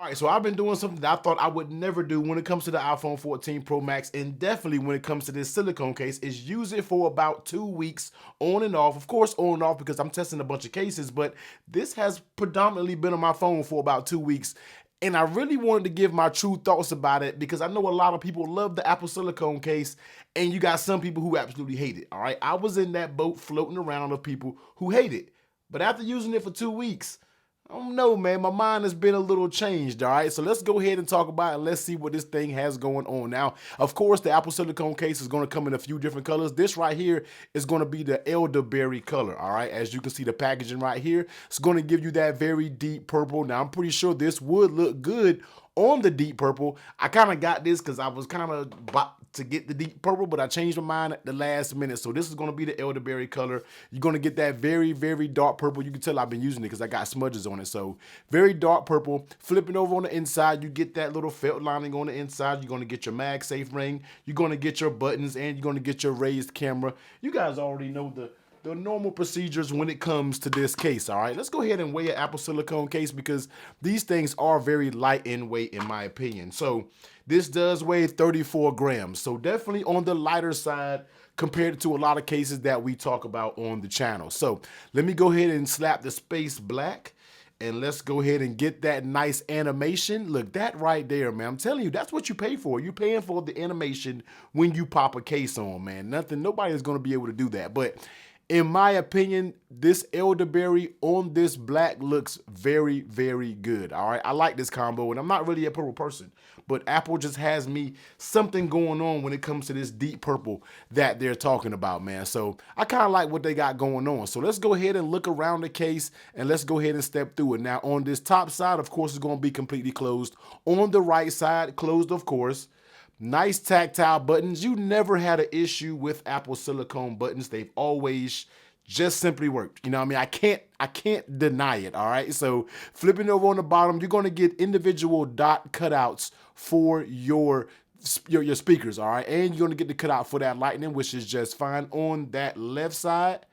All right, so I've been doing something that I thought I would never do when it comes to the iPhone 14 Pro Max, and definitely when it comes to this silicone case, is use it for about 2 weeks on and off. Of course, on and off because I'm testing a bunch of cases, but this has predominantly been on my phone for about 2 weeks. And I really wanted to give my true thoughts about it because I know a lot of people love the Apple Silicone case, and you got some people who absolutely hate it. All right, I was in that boat floating around of people who hate it. But after using it for 2 weeks, I don't know, man. My mind has been a little changed, all right? So let's go ahead and talk about it. Let's see what this thing has going on. Now, of course, the Apple Silicone case is going to come in a few different colors. This right here is going to be the Elderberry color, all right? As you can see, the packaging right here, it's going to give you that very deep purple. Now, I'm pretty sure this would look good on the deep purple. I kind of got this because I was kind of to get the deep purple, but I changed my mind at the last minute. So this is going to be the elderberry color. You're going to get that very, very dark purple. You can tell I've been using it because I got smudges on it. So very dark purple. Flipping over on the inside, you get that little felt lining on the inside. You're going to get your MagSafe ring. You're going to get your buttons, and you're going to get your raised camera. You guys already know the normal procedures when it comes to this case. All right, let's go ahead and weigh an Apple Silicone case because these things are very light in weight in my opinion. So this does weigh 34 grams. So definitely on the lighter side compared to a lot of cases that we talk about on the channel. So let me go ahead and slap the space black. And let's go ahead and get that nice animation. Look, that right there, man. I'm telling you, that's what you pay for. You're paying for the animation when you pop a case on, man. Nobody is going to be able to do that. But in my opinion, this elderberry on this black looks very, very good. All right, I like this combo, and I'm not really a purple person, but Apple just has me something going on when it comes to this deep purple that they're talking about, man. So I kind of like what they got going on. So let's go ahead and look around the case, and let's go ahead and step through it. Now, on this top side, of course, it's going to be completely closed. On the right side, closed, of course. Nice tactile buttons. You never had an issue with Apple Silicone buttons. They've always just simply worked. You know what I mean? I can't deny it, all right? So flipping over on the bottom, you're gonna get individual dot cutouts for your speakers, all right? And you're gonna get the cutout for that lightning, which is just fine. On that left side,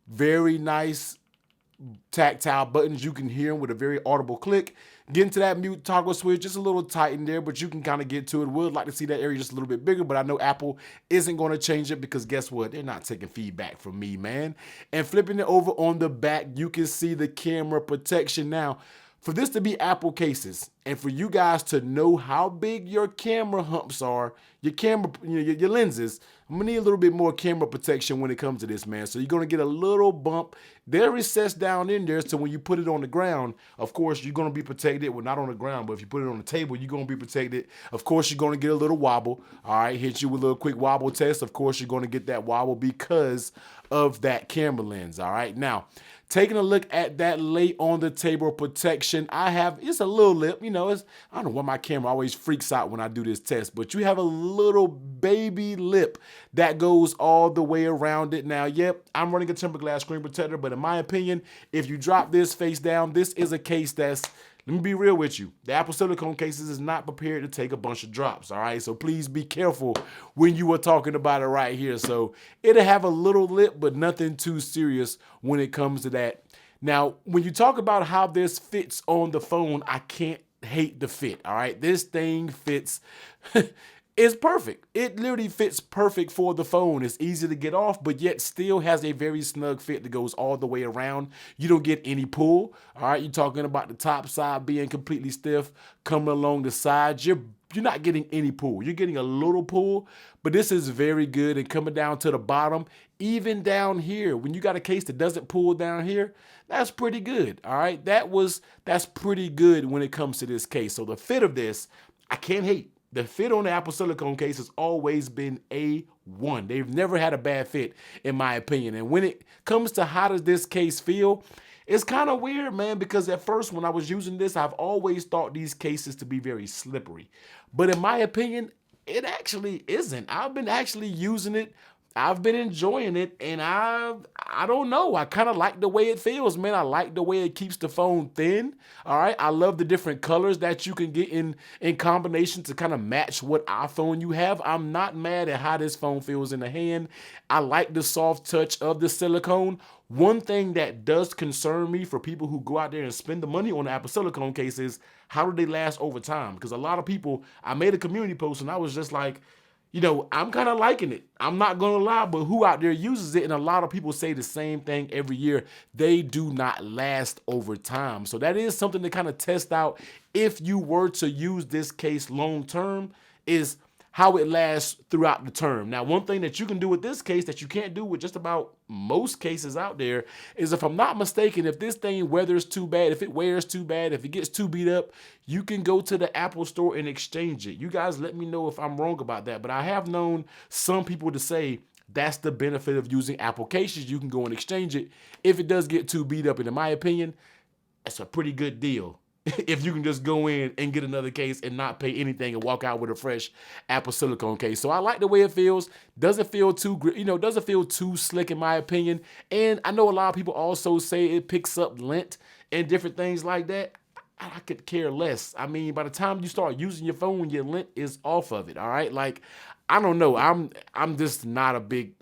very nice tactile buttons. You can hear them with a very audible click. Get into that mute toggle switch, just a little tight in there, but you can kind of get to it. Would like to see that area just a little bit bigger, but I know Apple isn't going to change it because guess what? They're not taking feedback from me, man. And flipping it over on the back, you can see the camera protection. Now, for this to be Apple cases, and for you guys to know how big your camera humps are, your camera, your lenses, I'm gonna need a little bit more camera protection when it comes to this, man. So you're gonna get a little bump. There is sets down in there, so when you put it on the ground, of course, you're gonna be protected. Well, not on the ground, but if you put it on the table, you're gonna be protected. Of course, you're gonna get a little wobble. All right, hit you with a little quick wobble test. Of course, you're gonna get that wobble because of that camera lens. All right, now, taking a look at that lay on the table protection, it's a little lip, I don't know why my camera always freaks out when I do this test, but you have a little baby lip that goes all the way around it. Now, yep, I'm running a tempered glass screen protector, but in my opinion, if you drop this face down, this is a case that's, let me be real with you. The Apple Silicone cases is not prepared to take a bunch of drops, all right? So please be careful when you are talking about it right here. So it'll have a little lip, but nothing too serious when it comes to that. Now, when you talk about how this fits on the phone, I can't hate the fit, all right? This thing fits. It's perfect. It literally fits perfect for the phone. It's easy to get off, but yet still has a very snug fit that goes all the way around. You don't get any pull. All right, you're talking about the top side being completely stiff, coming along the sides. You're not getting any pull. You're getting a little pull, but this is very good. And coming down to the bottom, even down here, when you got a case that doesn't pull down here, that's pretty good. All right, that's pretty good when it comes to this case. So the fit of this, I can't hate. The fit on the Apple Silicone case has always been A1. They've never had a bad fit, in my opinion. And when it comes to how does this case feel, it's kind of weird, man, because at first when I was using this, I've always thought these cases to be very slippery. But in my opinion, it actually isn't. I've been actually using it. I've been enjoying it, and I don't know. I kind of like the way it feels, man. I like the way it keeps the phone thin. All right. I love the different colors that you can get in combination to kind of match what iPhone you have. I'm not mad at how this phone feels in the hand. I like the soft touch of the silicone. One thing that does concern me for people who go out there and spend the money on the Apple Silicone case is how do they last over time? Because a lot of people, I made a community post and I was just like, I'm kind of liking it. I'm not going to lie, but who out there uses it? And a lot of people say the same thing every year. They do not last over time. So that is something to kind of test out if you were to use this case long term, is how it lasts throughout the term. Now, one thing that you can do with this case that you can't do with just about most cases out there is, if I'm not mistaken, if this thing weathers too bad, if it wears too bad, if it gets too beat up, you can go to the Apple store and exchange it. You guys let me know if I'm wrong about that, but I have known some people to say that's the benefit of using Apple cases. You can go and exchange it if it does get too beat up. And in my opinion, that's a pretty good deal. If you can just go in and get another case and not pay anything and walk out with a fresh Apple Silicone case. So I like the way it feels. Doesn't feel too, doesn't feel too slick in my opinion. And I know a lot of people also say it picks up lint and different things like that. I could care less. I mean, by the time you start using your phone, your lint is off of it. All right. Like, I don't know. I'm just not a big,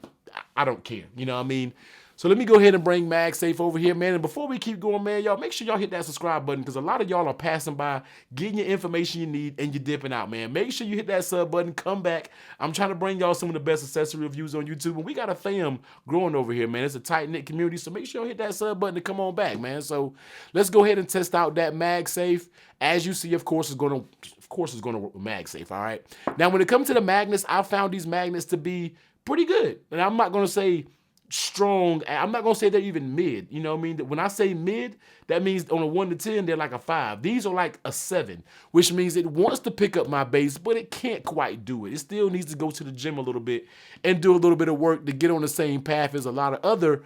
I don't care. You know what I mean? So let me go ahead and bring MagSafe over here, man. And before we keep going, man, y'all, make sure y'all hit that subscribe button, because a lot of y'all are passing by, getting your information you need, and you're dipping out, man. Make sure you hit that sub button. Come back. I'm trying to bring y'all some of the best accessory reviews on YouTube, and we got a fam growing over here, man. It's a tight-knit community, so make sure y'all hit that sub button to come on back, man. So let's go ahead and test out that MagSafe. As you see, of course, it's going to work with MagSafe, all right? Now, when it comes to the magnets, I found these magnets to be pretty good. And I'm not going to say strong. I'm not gonna say they're even mid. You know what I mean? When I say mid, that means on a 1 to 10, they're like a 5. These are like a 7, which means it wants to pick up my bass, but it can't quite do it. It still needs to go to the gym a little bit and do a little bit of work to get on the same path as a lot of other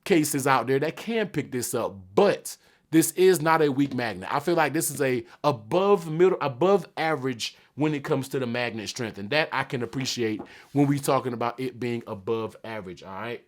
cases out there that can pick this up. But this is not a weak magnet. I feel like this is a above average when it comes to the magnet strength, and that I can appreciate when we're talking about it being above average. All right.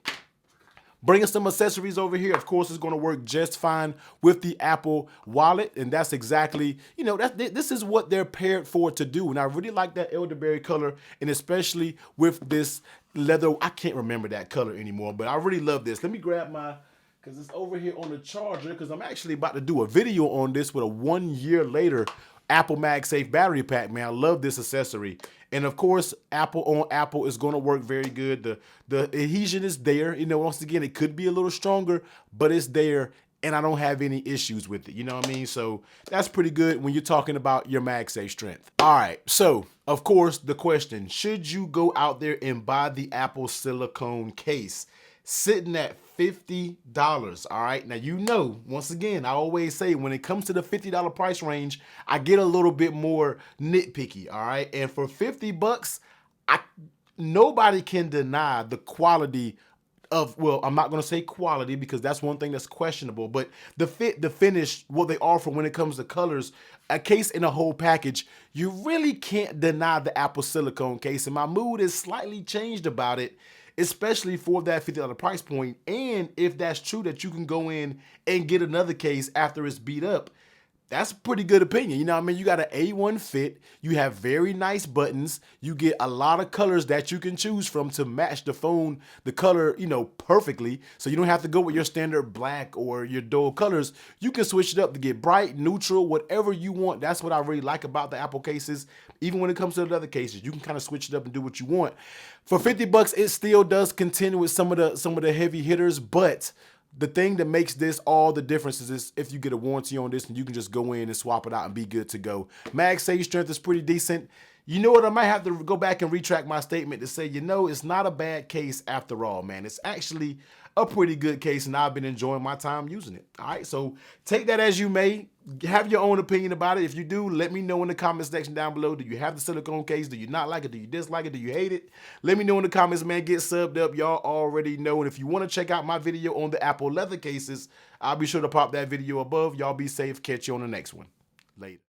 Bringing some accessories over here, of course, is going to work just fine with the Apple Wallet, and that's exactly, this is what they're paired for to do. And I really like that elderberry color, and especially with this leather. I can't remember that color anymore, but I really love this. Let me grab my, because it's over here on the charger, because I'm actually about to do a video on this with a 1 year later Apple MagSafe battery pack, man. I love this accessory. And of course, Apple on Apple is going to work very good. The adhesion is there. Once again, it could be a little stronger, but it's there, and I don't have any issues with it. You know what I mean? So that's pretty good when you're talking about your MagSafe strength. All right. So, of course, the question, should you go out there and buy the Apple Silicone case? Sitting at $50, all right? Now, once again, I always say when it comes to the $50 price range, I get a little bit more nitpicky, all right? And for $50, nobody can deny the quality of, well, I'm not going to say quality because that's one thing that's questionable, but the fit, the finish, what they offer when it comes to colors, a case in a whole package, you really can't deny the Apple Silicone case. And my mood is slightly changed about it, especially for that $50 price point. And if that's true that you can go in and get another case after it's beat up, that's a pretty good opinion. You know what I mean? You got an A1 fit. You have very nice buttons. You get a lot of colors that you can choose from to match the phone, the color, perfectly. So you don't have to go with your standard black or your dull colors. You can switch it up to get bright, neutral, whatever you want. That's what I really like about the Apple cases. Even when it comes to the other cases, you can kind of switch it up and do what you want. For $50, it still does contend with some of the heavy hitters, but the thing that makes this all the difference is if you get a warranty on this and you can just go in and swap it out and be good to go. MagSafe strength is pretty decent. You know what? I might have to go back and retract my statement to say, it's not a bad case after all, man. It's actually a pretty good case, and I've been enjoying my time using it. All right, so take that as you may. Have your own opinion about it. If you do, let me know in the comment section down below. Do you have the silicone case? Do you not like it? Do you dislike it? Do you hate it? Let me know in the comments, man. Get subbed up. Y'all already know. And if you want to check out my video on the Apple leather cases, I'll be sure to pop that video above. Y'all be safe. Catch you on the next one. Later.